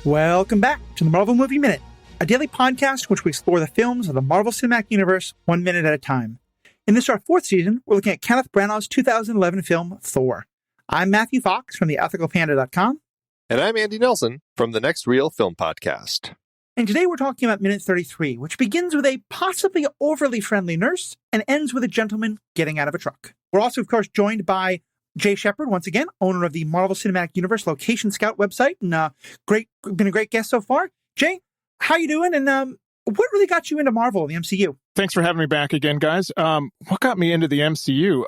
Welcome back to the Marvel Movie Minute, a daily podcast in which we explore the films of the Marvel Cinematic Universe 1 minute at a time. In this, our fourth season, we're looking at Kenneth Branagh's 2011 film, Thor. I'm Matthew Fox from theethicalpanda.com. And I'm Andy Nelson from the Next Reel Film Podcast. And today we're talking about minute 33, which begins with a possibly overly friendly nurse and ends with a gentleman getting out of a truck. We're also, of course, joined by Jay Shepard, once again, owner of the Marvel Cinematic Universe Location Scout website, and been a great guest so far. Jay, how you doing? And what really got you into Marvel and the MCU? Thanks for having me back again, guys. What got me into the MCU?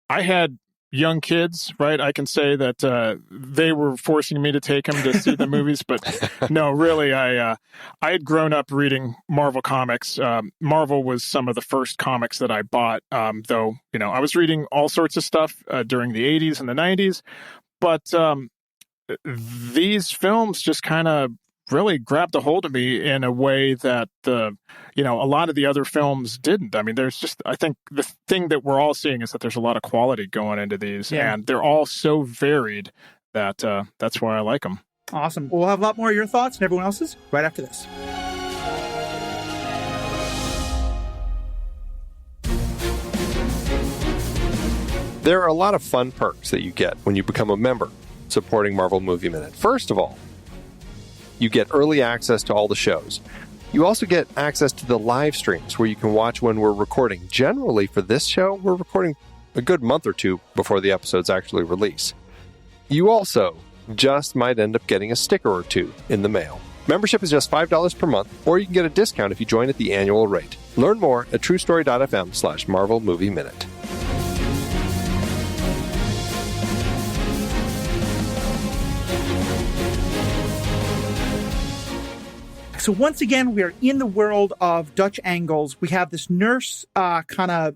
I had young kids, right? I can say that they were forcing me to take them to see the movies, but no, really, I had grown up reading Marvel comics. Marvel was some of the first comics that I bought, though, I was reading all sorts of stuff during the 80s and the 90s, but these films just kind of really grabbed a hold of me in a way that a lot of the other films didn't. I mean, I think the thing that we're all seeing is that there's a lot of quality going into these, and they're all so varied that that's why I like them. Awesome. We'll have a lot more of your thoughts and everyone else's right after this. There are a lot of fun perks that you get when you become a member supporting Marvel Movie Minute. First of all, you get early access to all the shows. You also get access to the live streams where you can watch when we're recording. Generally, for this show, we're recording a good month or two before the episodes actually release. You also just might end up getting a sticker or two in the mail. Membership is just $5 per month, or you can get a discount if you join at the annual rate. Learn more at truestory.fm/Marvel Movie Minute. So once again, we are in the world of Dutch angles. We have this nurse kind of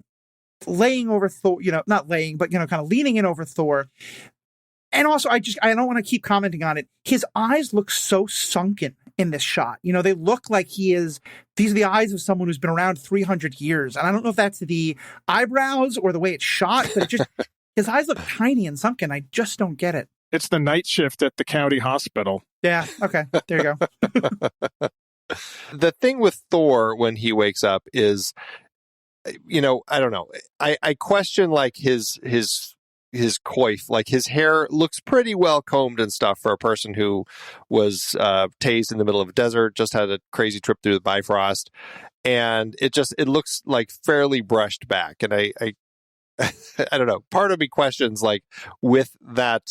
laying over Thor, not laying, but, kind of leaning in over Thor. And also, I don't want to keep commenting on it. His eyes look so sunken in this shot. They look like these are the eyes of someone who's been around 300 years. And I don't know if that's the eyebrows or the way it's shot, but his eyes look tiny and sunken. I just don't get it. It's the night shift at the county hospital. Yeah. Okay. There you go. The thing with Thor when he wakes up is, I don't know. I question like his coif, like his hair looks pretty well combed and stuff for a person who was tased in the middle of a desert, just had a crazy trip through the Bifrost, and it looks like fairly brushed back. And I I don't know. Part of me questions, like, with that,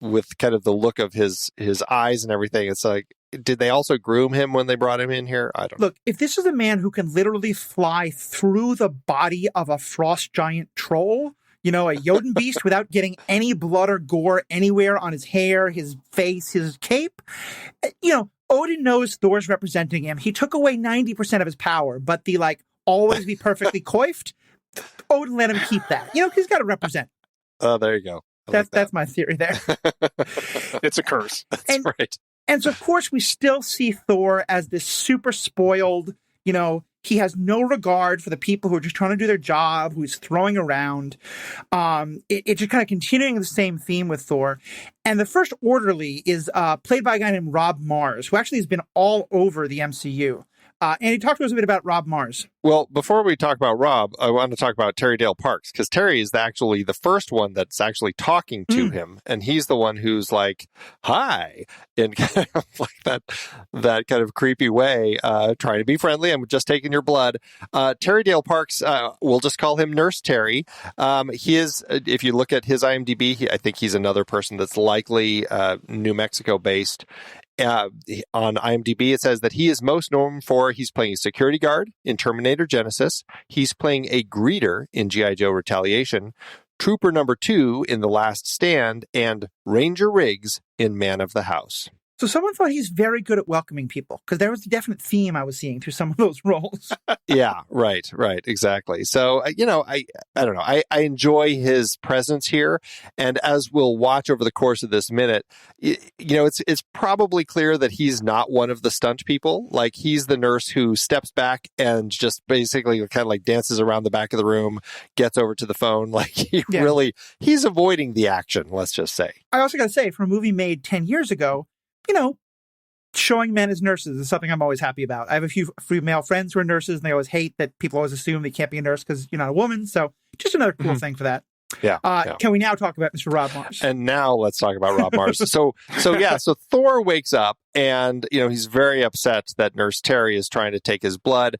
with kind of the look of his eyes and everything. It's like, did they also groom him when they brought him in here? I don't know. Look, if this is a man who can literally fly through the body of a frost giant troll, a Jotun beast without getting any blood or gore anywhere on his hair, his face, his cape, Odin knows Thor's representing him. He took away 90% of his power, but the, always be perfectly coiffed, Odin let him keep that. He's got to represent. Oh, there you go. That's my theory there. It's a curse. That's right. And so, of course, we still see Thor as this super spoiled, he has no regard for the people who are just trying to do their job, who's throwing around. It's just kind of continuing the same theme with Thor. And the first orderly is played by a guy named Rob Mars, who actually has been all over the MCU. And he talked to us a bit about Rob Mars. Well, before we talk about Rob, I want to talk about Terry Dale Parks, because Terry is actually the first one that's actually talking to him. And he's the one who's like, hi, in kind of like that kind of creepy way, trying to be friendly. I'm just taking your blood. Terry Dale Parks, we'll just call him Nurse Terry. He is, if you look at his IMDb, I think he's another person that's likely New Mexico based. On IMDb, it says that he is most known for he's playing a security guard in Terminator Genesis. He's playing a greeter in G.I. Joe Retaliation, Trooper number 2 in The Last Stand, and Ranger Riggs in Man of the House. So someone thought he's very good at welcoming people, because there was a definite theme I was seeing through some of those roles. Yeah, right, exactly. So, I don't know. I enjoy his presence here. And as we'll watch over the course of this minute, it's probably clear that he's not one of the stunt people. Like, he's the nurse who steps back and just basically kind of like dances around the back of the room, gets over to the phone. Like, he's avoiding the action, let's just say. I also got to say, for a movie made 10 years ago, showing men as nurses is something I'm always happy about. I have a few male friends who are nurses, and they always hate that people always assume they can't be a nurse because you're not a woman. So just another cool thing for that. Yeah, Can we now talk about Mr. Rob Mars? And now let's talk about Rob Mars. So Thor wakes up and, he's very upset that Nurse Terry is trying to take his blood.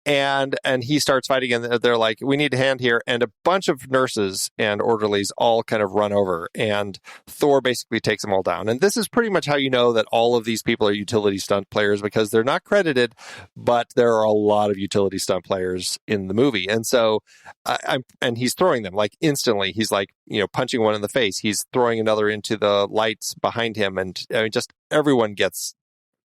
And he starts fighting, and they're like, we need a hand here. And a bunch of nurses and orderlies all kind of run over, and Thor basically takes them all down. And this is pretty much how you know that all of these people are utility stunt players, because they're not credited, but there are a lot of utility stunt players in the movie. And so and he's throwing them like instantly. He's like, punching one in the face. He's throwing another into the lights behind him. And just everyone gets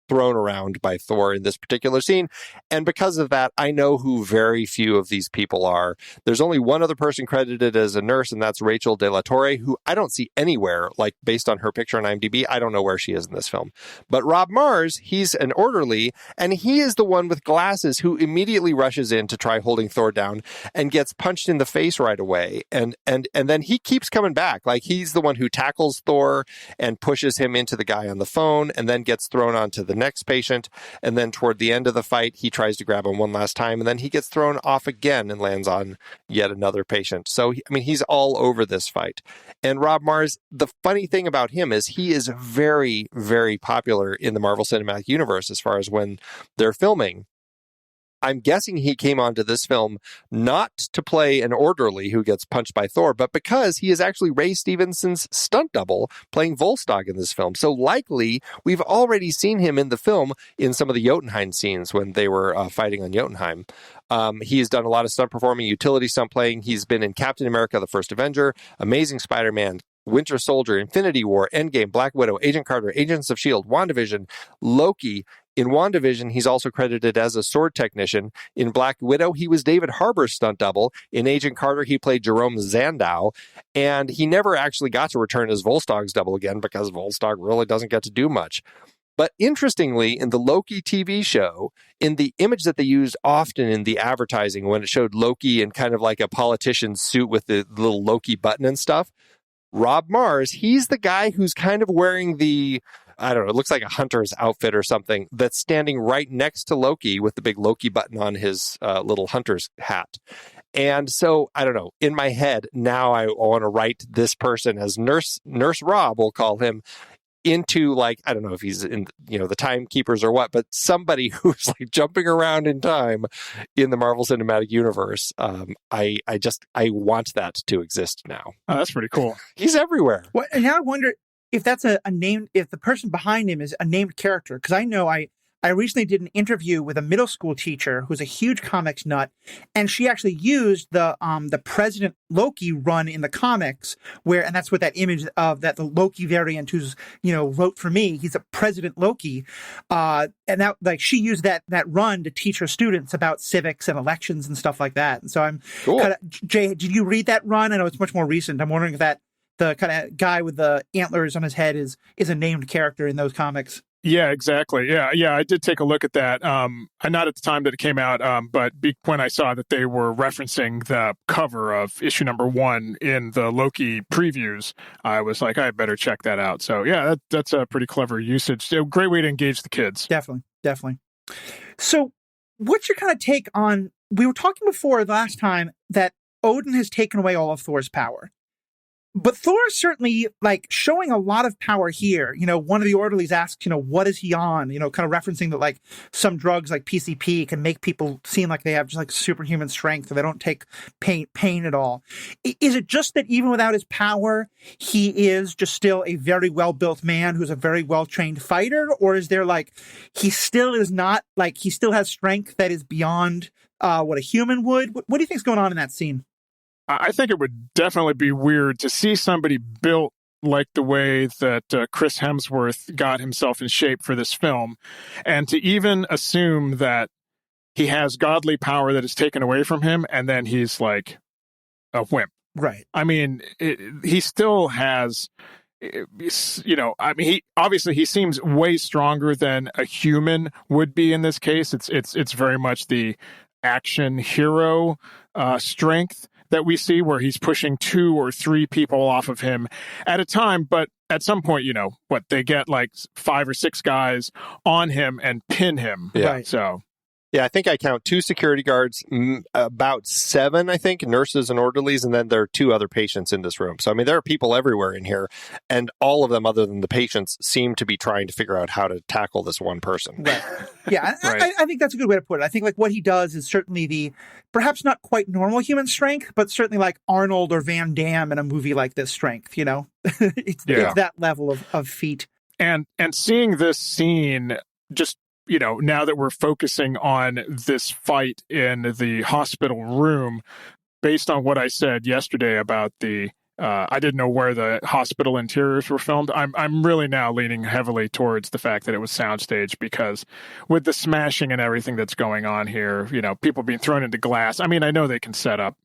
thrown around by Thor in this particular scene. And because of that, I know who very few of these people are. There's only one other person credited as a nurse, and that's Rachel De La Torre, who I don't see anywhere, like based on her picture on IMDb. I don't know where she is in this film. But Rob Mars, he's an orderly, and he is the one with glasses who immediately rushes in to try holding Thor down and gets punched in the face right away. And then he keeps coming back. Like, he's the one who tackles Thor and pushes him into the guy on the phone, and then gets thrown onto the next patient. And then toward the end of the fight, he tries to grab him one last time, and then he gets thrown off again and lands on yet another patient. So, he's all over this fight. And Rob Mars, the funny thing about him is he is very, very popular in the Marvel Cinematic Universe as far as when they're filming. I'm guessing he came onto this film not to play an orderly who gets punched by Thor, but because he is actually Ray Stevenson's stunt double playing Volstagg in this film. So likely we've already seen him in the film in some of the Jotunheim scenes when they were fighting on Jotunheim. He has done a lot of stunt performing, utility stunt playing. He's been in Captain America, The First Avenger, Amazing Spider-Man, Winter Soldier, Infinity War, Endgame, Black Widow, Agent Carter, Agents of S.H.I.E.L.D., WandaVision, Loki. In WandaVision, he's also credited as a sword technician. In Black Widow, he was David Harbour's stunt double. In Agent Carter, he played Jerome Zandow. And he never actually got to return as Volstagg's double again because Volstagg really doesn't get to do much. But interestingly, in the Loki TV show, in the image that they used often in the advertising when it showed Loki in kind of like a politician's suit with the little Loki button and stuff, Rob Mars, he's the guy who's kind of wearing the, I don't know, it looks like a hunter's outfit or something, that's standing right next to Loki with the big Loki button on his little hunter's hat. And so, I don't know, in my head, now I want to write this person as Nurse Rob, we'll call him, into, like, I don't know if he's in, the Timekeepers or what, but somebody who's like jumping around in time in the Marvel Cinematic Universe. I want that to exist now. Oh, that's pretty cool. He's everywhere. Well, and now I wonder if that's a name, if the person behind him is a named character. Because I know I recently did an interview with a middle school teacher who's a huge comics nut, and she actually used the President Loki run in the comics, and that's what that image of that the Loki variant who's vote for me, he's a President Loki, and that, like, she used that run to teach her students about civics and elections and stuff like that. And so I'm cool. Jay, did you read that run? I know it's much more recent. I'm wondering if that the kind of guy with the antlers on his head is a named character in those comics. Yeah, exactly. Yeah, I did take a look at that. Not at the time that it came out, but when I saw that they were referencing the cover of issue number 1 in the Loki previews, I was like, I better check that out. So yeah, that's a pretty clever usage. A great way to engage the kids. Definitely. So what's your kind of take on, we were talking before the last time that Odin has taken away all of Thor's power. But Thor is certainly, like, showing a lot of power here. One of the orderlies asks, what is he on? Kind of referencing that, like, some drugs like PCP can make people seem like they have just, like, superhuman strength, or they don't take pain at all. Is it just that even without his power, he is just still a very well-built man who's a very well-trained fighter? Or is there, like, he still is not, like, he still has strength that is beyond what a human would? What do you think's going on in that scene? I think it would definitely be weird to see somebody built like the way that Chris Hemsworth got himself in shape for this film, and to even assume that he has godly power that is taken away from him, and then he's like a wimp. Right. I mean, he still has, he obviously he seems way stronger than a human would be in this case. It's very much the action hero strength that we see where he's pushing 2 or 3 people off of him at a time. But at some point, they get like 5 or 6 guys on him and pin him. Yeah. Right. So. Yeah, I think I count 2 security guards, about 7, I think, nurses and orderlies, and then there are 2 other patients in this room. So, I mean, there are people everywhere in here, and all of them, other than the patients, seem to be trying to figure out how to tackle this one person. Right. Yeah, Right. I think that's a good way to put it. I think like what he does is certainly the, perhaps not quite normal human strength, but certainly like Arnold or Van Damme in a movie like this strength, it's that level of feat. And seeing this scene just, now that we're focusing on this fight in the hospital room, based on what I said yesterday about I didn't know where the hospital interiors were filmed. I'm really now leaning heavily towards the fact that it was soundstage, because with the smashing and everything that's going on here, people being thrown into glass. I mean, I know they can set up,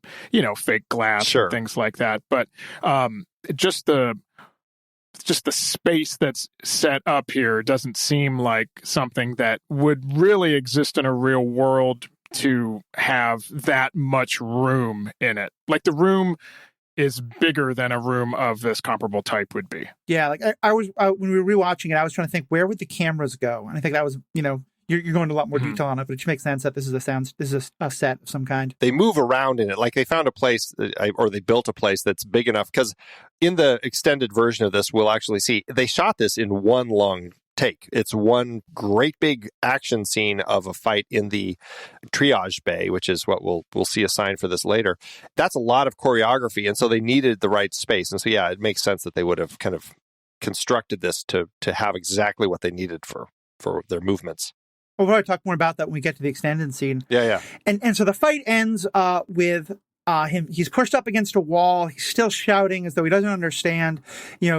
fake glass Sure. and things like that, but just the space that's set up here doesn't seem like something that would really exist in a real world to have that much room in it. Like the room is bigger than a room of this comparable type would be. Yeah, like I was when we were rewatching it, I was trying to think, where would the cameras go? And I think that was, you're going into a lot more detail on it, but it makes sense that this is a set of some kind. They move around in it. Like they found a place, or they built a place that's big enough, because in the extended version of this, we'll actually see they shot this in one long take. It's one great big action scene of a fight in the Triage Bay, which is what we'll see a sign for this later. That's a lot of choreography, and so they needed the right space. And so, yeah, it makes sense that they would have kind of constructed this to have exactly what they needed for their movements. We'll probably talk more about that when we get to the extended scene. Yeah. And so the fight ends with him. He's pushed up against a wall. He's still shouting as though he doesn't understand. He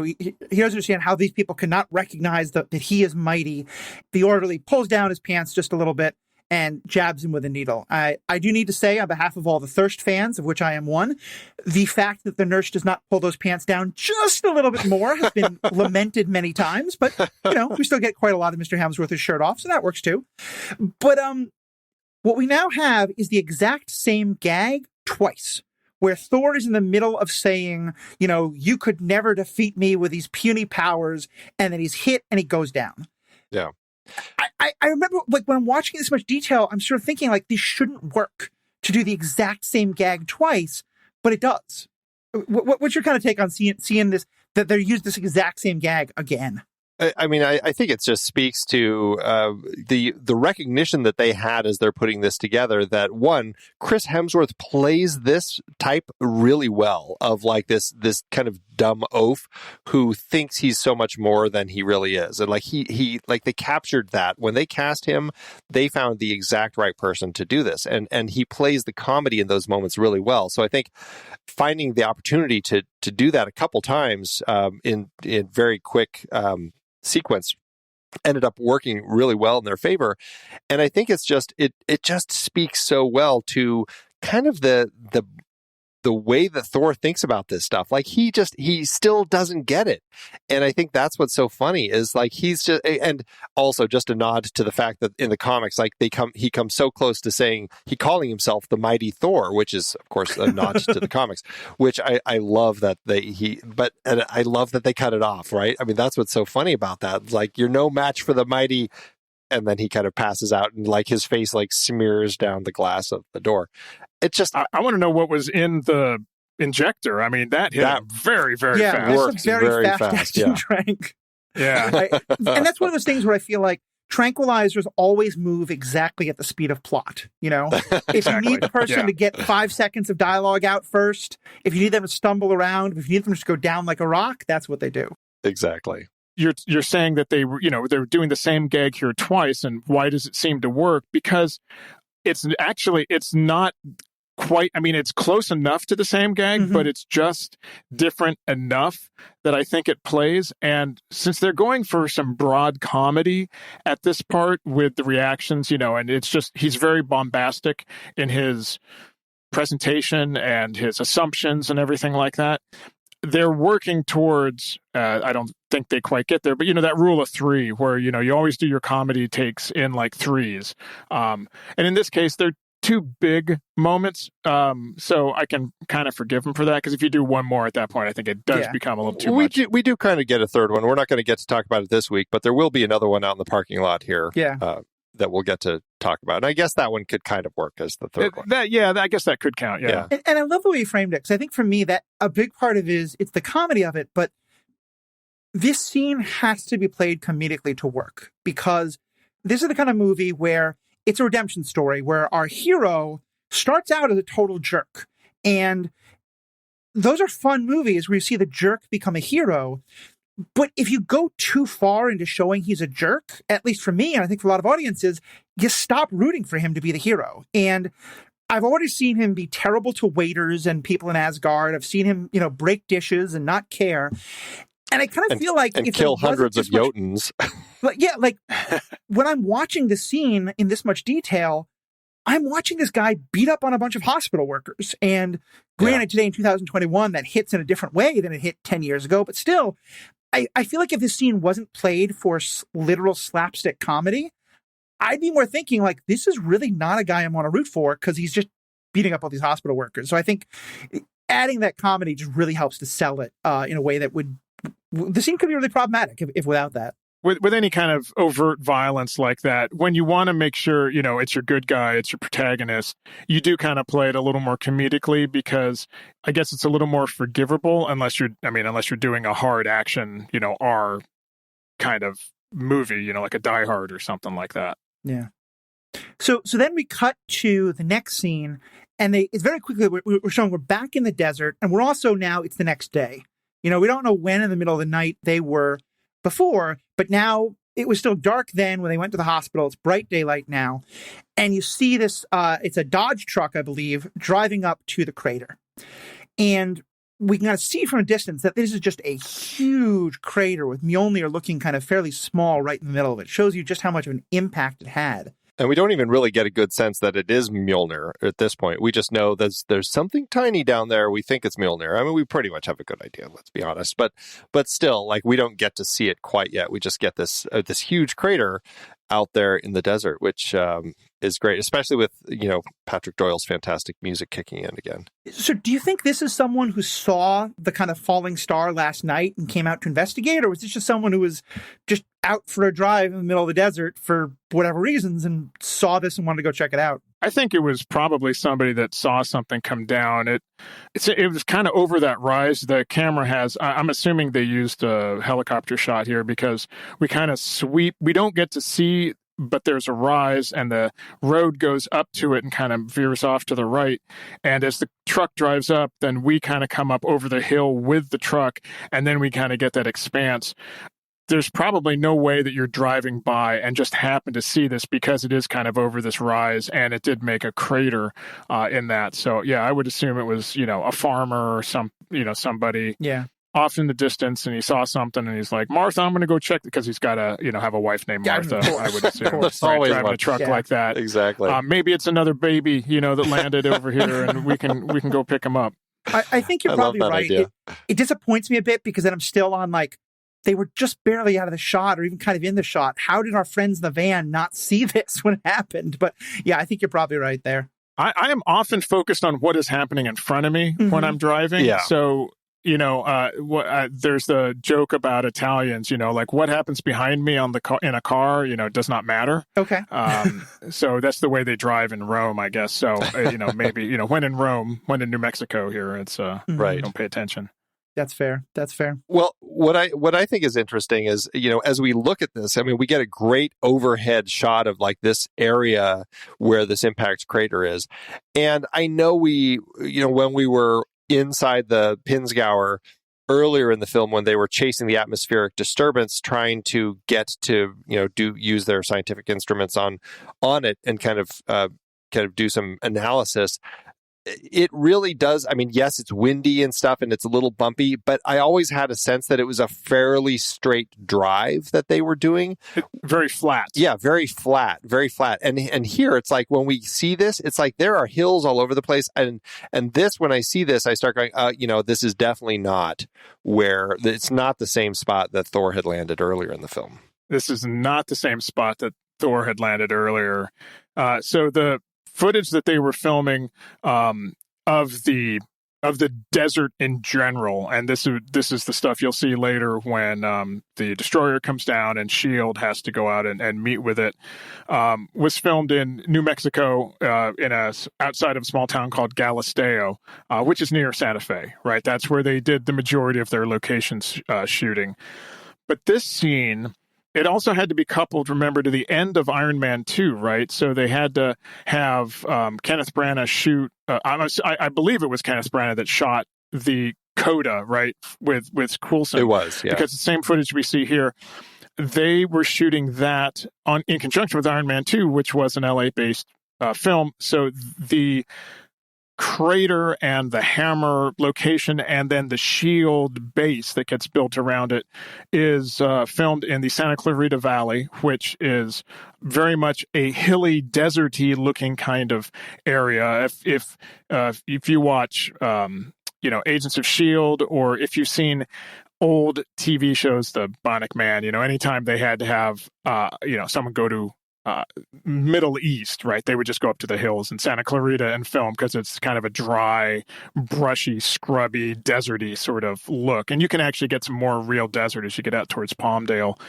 doesn't understand how these people cannot recognize that he is mighty. The orderly pulls down his pants just a little bit and jabs him with a needle. I do need to say, on behalf of all the Thirst fans, of which I am one, the fact that the nurse does not pull those pants down just a little bit more has been lamented many times. But, we still get quite a lot of Mr. Hemsworth's shirt off, so that works too. But what we now have is the exact same gag twice, where Thor is in the middle of saying, you could never defeat me with these puny powers, and then he's hit and he goes down. Yeah. I remember, like, when I'm watching this much detail, I'm sort of thinking, like, this shouldn't work to do the exact same gag twice, but it does. What's your kind of take on seeing this, that they use this exact same gag again? I mean, I think it just speaks to the recognition that they had as they're putting this together, that one, Chris Hemsworth plays this type really well, of like this kind of dumb oaf who thinks he's so much more than he really is. And like he like they captured that. When they cast him, they found the exact right person to do this. And he plays the comedy in those moments really well. So I think finding the opportunity to do that a couple times in very quick sequence ended up working really well in their favor. And I think it's just it just speaks so well to kind of the way that Thor thinks about this stuff. Like he still doesn't get it. And I think that's what's so funny, is like he's just, and also just a nod to the fact that in the comics, like he comes so close to calling himself the mighty Thor, which is of course a nod to the comics, which I love that I love that they cut it off, right? I mean, that's what's so funny about that. It's like, you're no match for the mighty. And then he kind of passes out, and like his face like smears down the glass of the door. It's just, I want to know what was in the injector. I mean, that hit him very, very fast. Works very fast. Yeah. Trank. Yeah. And that's one of those things where I feel like tranquilizers always move exactly at the speed of plot. If you need the person to get 5 seconds of dialogue out first, if you need them to stumble around, if you need them to just go down like a rock, that's what they do. Exactly. You're saying that they're doing the same gag here twice, and why does it seem to work? Because it's not quite, I mean, it's close enough to the same gag, but it's just different enough that I think it plays. And since they're going for some broad comedy at this part with the reactions, and it's just, he's very bombastic in his presentation and his assumptions and everything like that. They're working towards, I don't think they quite get there, but that rule of 3 where, you always do your comedy takes in like threes. And in this case, they're two big moments. So I can kind of forgive him for that, because if you do one more at that point, I think it does become a little too much. We do kind of get a third one. We're not going to get to talk about it this week, but there will be another one out in the parking lot here. That we'll get to talk about. And I guess that one could kind of work as the third one. I guess that could count. Yeah. And I love the way you framed it, because I think for me that a big part of it is it's the comedy of it, but this scene has to be played comedically to work, because this is the kind of movie where it's a redemption story where our hero starts out as a total jerk. And those are fun movies where you see the jerk become a hero. But if you go too far into showing he's a jerk, at least for me, and I think for a lot of audiences, you stop rooting for him to be the hero. And I've already seen him be terrible to waiters and people in Asgard. I've seen him, break dishes and not care. And I kind of feel like... And kill hundreds of Jotuns. When I'm watching the scene in this much detail, I'm watching this guy beat up on a bunch of hospital workers. And granted, today in 2021, that hits in a different way than it hit 10 years ago. But still, I feel like if this scene wasn't played for literal slapstick comedy, I'd be more thinking like, this is really not a guy I want to root for, because he's just beating up all these hospital workers. So I think adding that comedy just really helps to sell it in a way that the scene could be really problematic if without that. With any kind of overt violence like that, when you want to make sure, it's your good guy, it's your protagonist, you do kind of play it a little more comedically, because I guess it's a little more forgivable unless you're doing a hard action, R kind of movie, like a Die Hard or something like that. Yeah. So then we cut to the next scene, and it's very quickly, we're showing we're back in the desert, and we're also now, it's the next day. We don't know when in the middle of the night they were before, but now it was still dark then when they went to the hospital. It's bright daylight now. And you see this, it's a Dodge truck, I believe, driving up to the crater. And we can kind of see from a distance that this is just a huge crater with Mjølnir looking kind of fairly small right in the middle of it. It shows you just how much of an impact it had. And we don't even really get a good sense that it is Mjølnir at this point. We just know there's something tiny down there. We think it's Mjølnir. I mean, we pretty much have a good idea, let's be honest. But still, we don't get to see it quite yet. We just get this huge crater out there in the desert, which is great, especially with, Patrick Doyle's fantastic music kicking in again. So do you think this is someone who saw the kind of falling star last night and came out to investigate? Or was this just someone who was just out for a drive in the middle of the desert for whatever reasons and saw this and wanted to go check it out? I think it was probably somebody that saw something come down. It was kind of over that rise. The camera has, I'm assuming they used a helicopter shot here, because we kind of sweep. We don't get to see, but there's a rise and the road goes up to it and kind of veers off to the right. And as the truck drives up, then we kind of come up over the hill with the truck, and then we kind of get that expanse. There's probably no way that you're driving by and just happen to see this, because it is kind of over this rise, and it did make a crater in that. So, yeah, I would assume it was, a farmer or somebody off in the distance, and he saw something, and he's like, Martha, I'm going to go check, because he's got to, have a wife named Martha, I would assume. There's always driving a truck like that. Exactly. Maybe it's another baby, that landed over here, and we can go pick him up. I think you're probably right. It disappoints me a bit, because then I'm still on they were just barely out of the shot, or even kind of in the shot. How did our friends in the van not see this when it happened? But yeah, I think you're probably right there. I am often focused on what is happening in front of me when I'm driving. Yeah. So, there's the joke about Italians, what happens behind me in a car, does not matter. Okay. So that's the way they drive in Rome, I guess. So, maybe, when in Rome, when in New Mexico here, it's right. Don't pay attention. That's fair. Well, what I think is interesting is, as we look at this, I mean, we get a great overhead shot of this area where this impact crater is. And I know when we were inside the Pinzgauer earlier in the film, when they were chasing the atmospheric disturbance, trying to get to, use their scientific instruments on it and kind of do some analysis. It really does. I mean, yes, it's windy and stuff, and it's a little bumpy, but I always had a sense that it was a fairly straight drive that they were doing. Very flat. Yeah, very flat. And here, it's like when we see this, it's like there are hills all over the place. And this, when I see this, I start going, this is definitely not it's not the same spot that Thor had landed earlier in the film. This is not the same spot that Thor had landed earlier. So the footage that they were filming of the desert in general, and this is the stuff you'll see later when the destroyer comes down and SHIELD has to go out and meet with it. Was filmed in New Mexico, outside of a small town called Galisteo, which is near Santa Fe. Right, that's where they did the majority of their locations shooting. But this scene, it also had to be coupled, remember, to the end of Iron Man 2, right? So they had to have Kenneth Branagh shoot, I believe it was Kenneth Branagh that shot the coda, right, with Coulson. It was, yeah. Because the same footage we see here, they were shooting that in conjunction with Iron Man 2, which was an LA-based film. So the crater and the hammer location and then the SHIELD base that gets built around it is filmed in the Santa Clarita Valley, which is very much a hilly, deserty looking kind of area. If you watch Agents of SHIELD, or if you've seen old TV shows, The Bionic Man, anytime they had to have someone go to Middle East, right? They would just go up to the hills in Santa Clarita and film, because it's kind of a dry, brushy, scrubby, deserty sort of look. And you can actually get some more real desert as you get out towards Palmdale.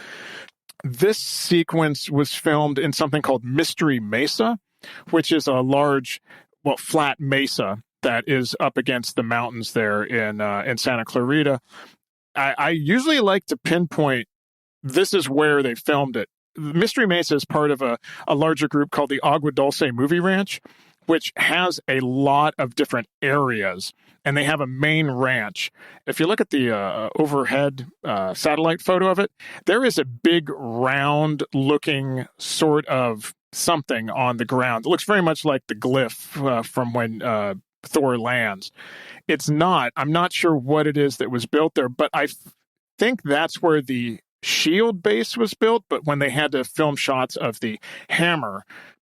This sequence was filmed in something called Mystery Mesa, which is a large, flat mesa that is up against the mountains there in Santa Clarita. I usually like to pinpoint this is where they filmed it. Mystery Mesa is part of a larger group called the Agua Dulce Movie Ranch, which has a lot of different areas, and they have a main ranch. If you look at the overhead satellite photo of it, there is a big round-looking sort of something on the ground. It looks very much like the glyph from when Thor lands. It's not. I'm not sure what it is that was built there, but I think that's where the SHIELD base was built, but when they had to film shots of the hammer,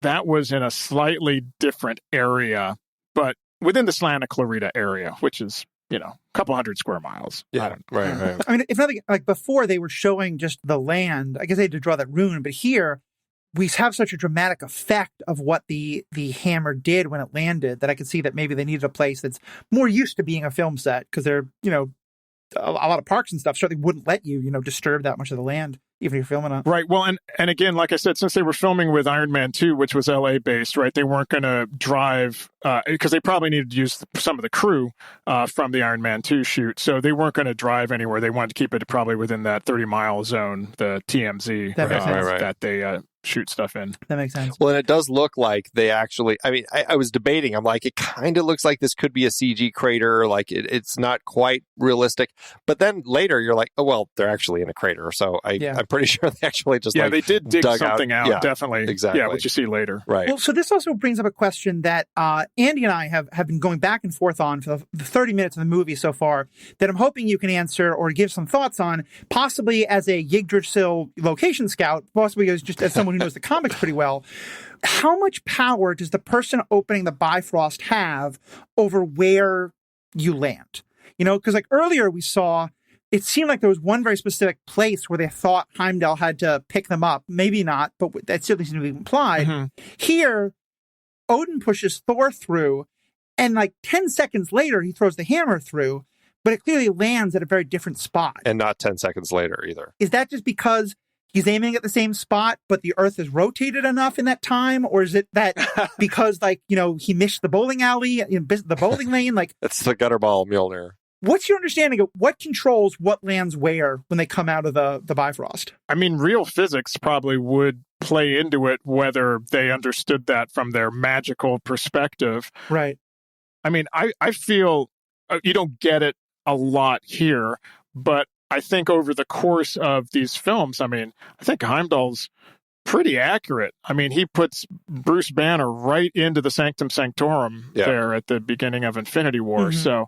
that was in a slightly different area, but within the Santa Clarita area, which is, a couple hundred square miles. Yeah, right. I mean, if nothing, like before they were showing just the land, I guess they had to draw that rune, but here we have such a dramatic effect of what the hammer did when it landed that I could see that maybe they needed a place that's more used to being a film set, because they're, a lot of parks and stuff certainly wouldn't let you, disturb that much of the land, even if you're filming on. Right. Well, and again, like I said, since they were filming with Iron Man 2, which was LA based, right, they weren't going to drive, because they probably needed to use some of the crew from the Iron Man 2 shoot. So they weren't going to drive anywhere. They wanted to keep it probably within that 30-mile zone, the TMZ, that they shoot stuff in. That makes sense. Well, and it does look like they actually, I was debating, I'm like, it kind of looks like this could be a CG crater, like it's not quite realistic, but then later you're like, oh, well, they're actually in a crater, so I'm pretty sure they actually just they did dig something out, yeah, definitely. Exactly. Yeah, what you see later. Right. Well, so this also brings up a question that Andy and I have been going back and forth on for the 30 minutes of the movie so far, that I'm hoping you can answer or give some thoughts on, possibly as a Yggdrasil location scout, possibly as someone who knows the comics pretty well. How much power does the person opening the Bifrost have over where you land? Because like earlier we saw, it seemed like there was one very specific place where they thought Heimdall had to pick them up. Maybe not, but that certainly seemed to be implied. Mm-hmm. Here, Odin pushes Thor through, and like 10 seconds later, he throws the hammer through, but it clearly lands at a very different spot. And not 10 seconds later either. Is that just because he's aiming at the same spot, but the Earth is rotated enough in that time? Or is it that because, he missed the bowling alley, the bowling lane? It's the gutter ball Mjølnir. What's your understanding of what controls what lands where when they come out of the Bifrost? I mean, real physics probably would play into it, whether they understood that from their magical perspective. Right. I mean, I feel you don't get it a lot here, but I think over the course of these films, I think Heimdall's pretty accurate. He puts Bruce Banner right into the Sanctum Sanctorum there at the beginning of Infinity War. Mm-hmm. So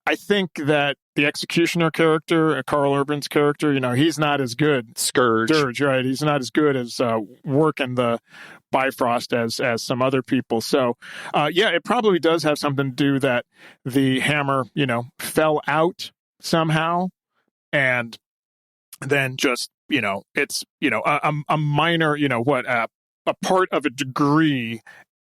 I think that the Executioner character, Carl Urban's character, he's not as good. Scourge, right? He's not as good as working the Bifrost as some other people. So, it probably does have something to do that the hammer, fell out somehow, and then just, it's, a minor, a part of a degree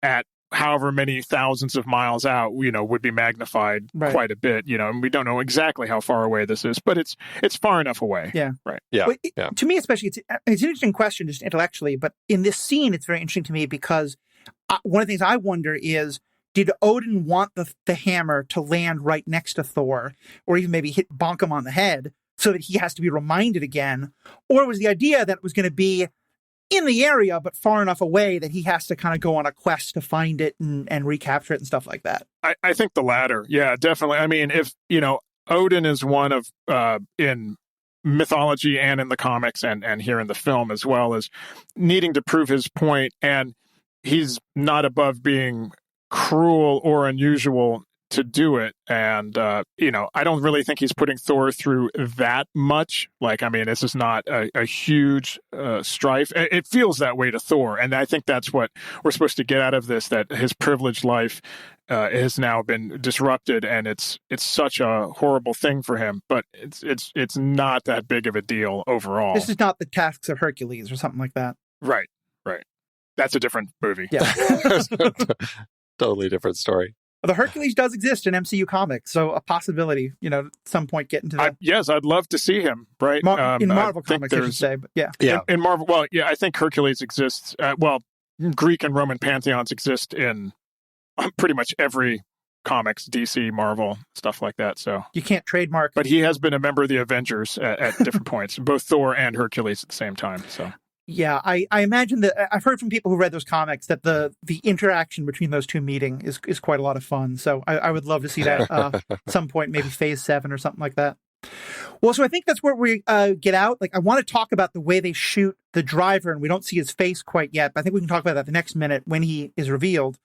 at however many thousands of miles out, would be magnified quite a bit, and we don't know exactly how far away this is, but it's far enough away. Yeah. Right. Yeah. Well, to me, especially, it's an interesting question just intellectually, but in this scene, it's very interesting to me because one of the things I wonder is, did Odin want the hammer to land right next to Thor, or even maybe bonk him on the head so that he has to be reminded again? Or was the idea that it was going to be in the area, but far enough away that he has to kind of go on a quest to find it and recapture it and stuff like that? I think the latter. Yeah, definitely. I mean, if, Odin is one of, in mythology and in the comics and here in the film as well, as needing to prove his point, and he's not above being cruel or unusual to do it. And, I don't really think he's putting Thor through that much. This is not a huge strife. It feels that way to Thor. And I think that's what we're supposed to get out of this, that his privileged life has now been disrupted, and it's such a horrible thing for him, but it's not that big of a deal overall. This is not the tasks of Hercules or something like that. Right. That's a different movie. Yeah. Totally different story. The Hercules does exist in MCU comics, so a possibility, at some point get into that. Yes, I'd love to see him, right? In Marvel comics, I should say, but yeah. In Marvel, I think Hercules exists, Greek and Roman pantheons exist in pretty much every comics, DC, Marvel, stuff like that, so. You can't trademark. But he has been a member of the Avengers at different points, both Thor and Hercules at the same time, so. Yeah, I imagine that I've heard from people who read those comics that the interaction between those two meeting is quite a lot of fun. So I would love to see that at some point, maybe Phase 7 or something like that. Well, so I think that's where we get out. I want to talk about the way they shoot the driver, and we don't see his face quite yet, but I think we can talk about that the next minute when he is revealed.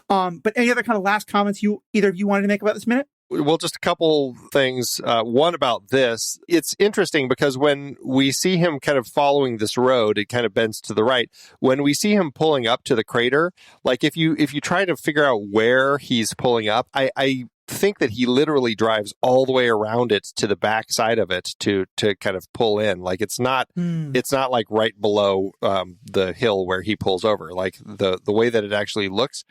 But any other kind of last comments either of you wanted to make about this minute? Well, just a couple things. One about this. It's interesting because when we see him kind of following this road, it kind of bends to the right. When we see him pulling up to the crater, if you try to figure out where he's pulling up, I think that he literally drives all the way around it to the back side of it to kind of pull in. It's not like right below the hill where he pulls over. The way that it actually looks,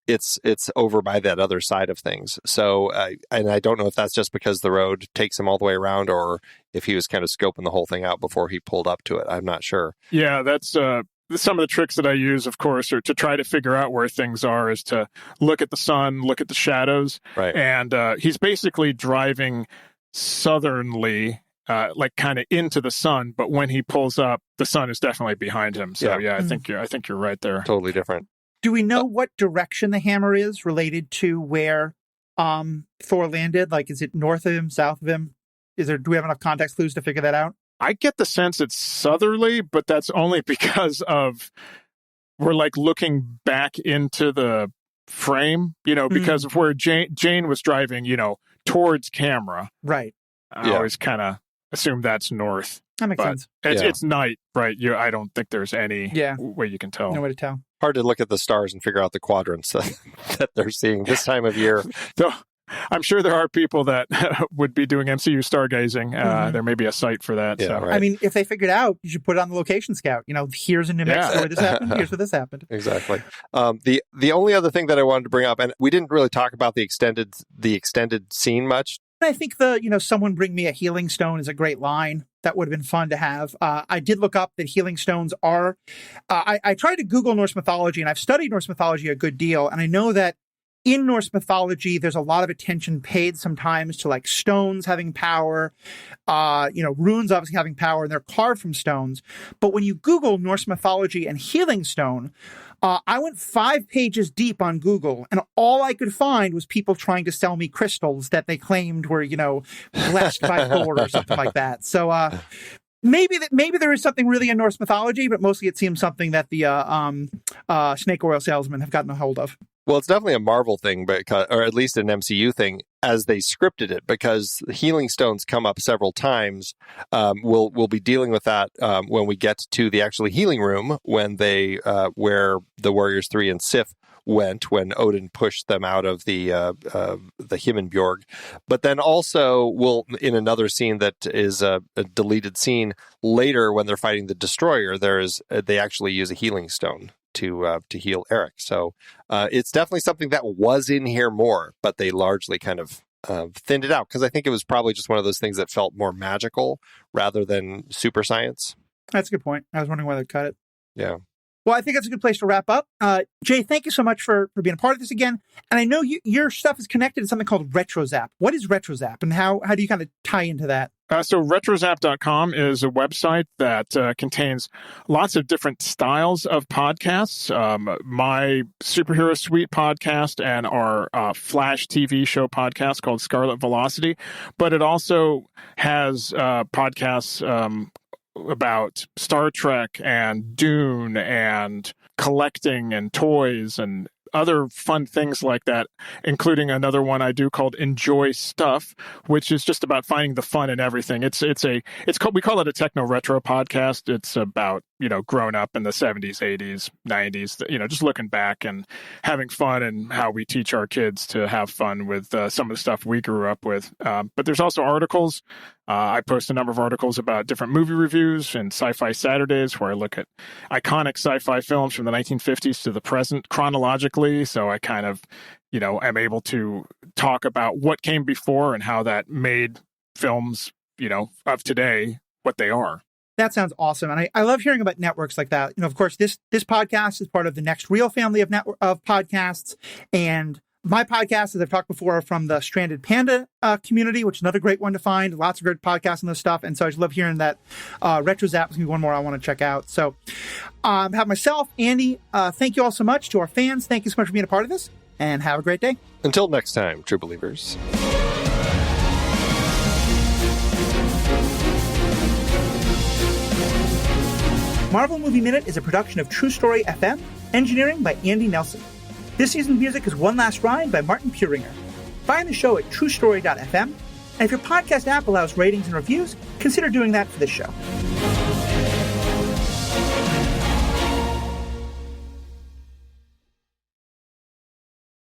it's over by that other side of things. So, and I don't know if that's just because the road takes him all the way around, or if he was kind of scoping the whole thing out before he pulled up to it. I'm not sure. Yeah, that's some of the tricks that I use, of course, are to try to figure out where things are, is to look at the sun, look at the shadows. Right. And he's basically driving southernly, kind of into the sun, but when he pulls up, the sun is definitely behind him. So I think you're right there. Totally different. Do we know what direction the hammer is related to where Thor landed? Is it north of him, south of him? Do we have enough context clues to figure that out? I get the sense it's southerly, but that's only because we're looking back into the frame, because of where Jane was driving, towards camera. Right. I always kind of assume that's north. That makes sense. It's night, right? I don't think there's any way you can tell. No way to tell. Hard to look at the stars and figure out the quadrants that they're seeing this time of year. Though I'm sure there are people that would be doing MCU stargazing. There may be a site for that. Yeah, so. right. I mean, if they figured it out, you should put it on the location scout. Here's in New Mexico where this happened. Here's where this happened. Exactly. The only other thing that I wanted to bring up, and we didn't really talk about the extended scene much. I think someone bring me a healing stone is a great line. That would have been fun to have. I did look up that healing stones are, I tried to Google Norse mythology, and I've studied Norse mythology a good deal. And I know that in Norse mythology, there's a lot of attention paid sometimes to stones having power, runes obviously having power, and they're carved from stones. But when you Google Norse mythology and healing stone, I went 5 pages deep on Google, and all I could find was people trying to sell me crystals that they claimed were, blessed by Thor or something like that. So maybe there is something really in Norse mythology, but mostly it seems something that the snake oil salesmen have gotten a hold of. Well, it's definitely a Marvel thing, or at least an MCU thing, as they scripted it, because the healing stones come up several times. We'll be dealing with that when we get to the actual healing room, when they where the Warriors 3 and Sif went when Odin pushed them out of the Himmelbjörg. But then also, in another scene that is a deleted scene later, when they're fighting the Destroyer, they actually use a healing stone to heal Eric. So it's definitely something that was in here more, but they largely kind of thinned it out because I think it was probably just one of those things that felt more magical rather than super science. That's a good point. I was wondering why they cut it. Yeah. Well, I think that's a good place to wrap up. Jay, thank you so much for being a part of this again. And I know your stuff is connected to something called RetroZap. What is RetroZap, and how do you kind of tie into that? So RetroZap.com is a website that contains lots of different styles of podcasts. My Superhero Suite podcast and our Flash TV show podcast called Scarlet Velocity. But it also has podcasts about Star Trek and Dune and collecting and toys and other fun things like that, including another one I do called Enjoy Stuff, which is just about finding the fun in everything. We call it a techno retro podcast. It's about, growing up in the 70s, 80s, 90s, just looking back and having fun and how we teach our kids to have fun with some of the stuff we grew up with. But there's also articles. I post a number of articles about different movie reviews and Sci-Fi Saturdays, where I look at iconic sci-fi films from the 1950s to the present chronologically. So I kind of, am able to talk about what came before and how that made films, of today what they are. That sounds awesome. And I love hearing about networks like that. Of course, this podcast is part of the Next Reel family of podcasts. And my podcasts, as I've talked before, are from the Stranded Panda community, which is another great one to find. Lots of great podcasts and this stuff. And so I just love hearing that. RetroZap is going to be one more I want to check out. So have myself, Andy, thank you all so much. To our fans, thank you so much for being a part of this. And have a great day. Until next time, true believers. Marvel Movie Minute is a production of True Story FM, engineering by Andy Nelson. This season's music is One Last Ride by Martin Puringer. Find the show at truestory.fm, and if your podcast app allows ratings and reviews, consider doing that for this show.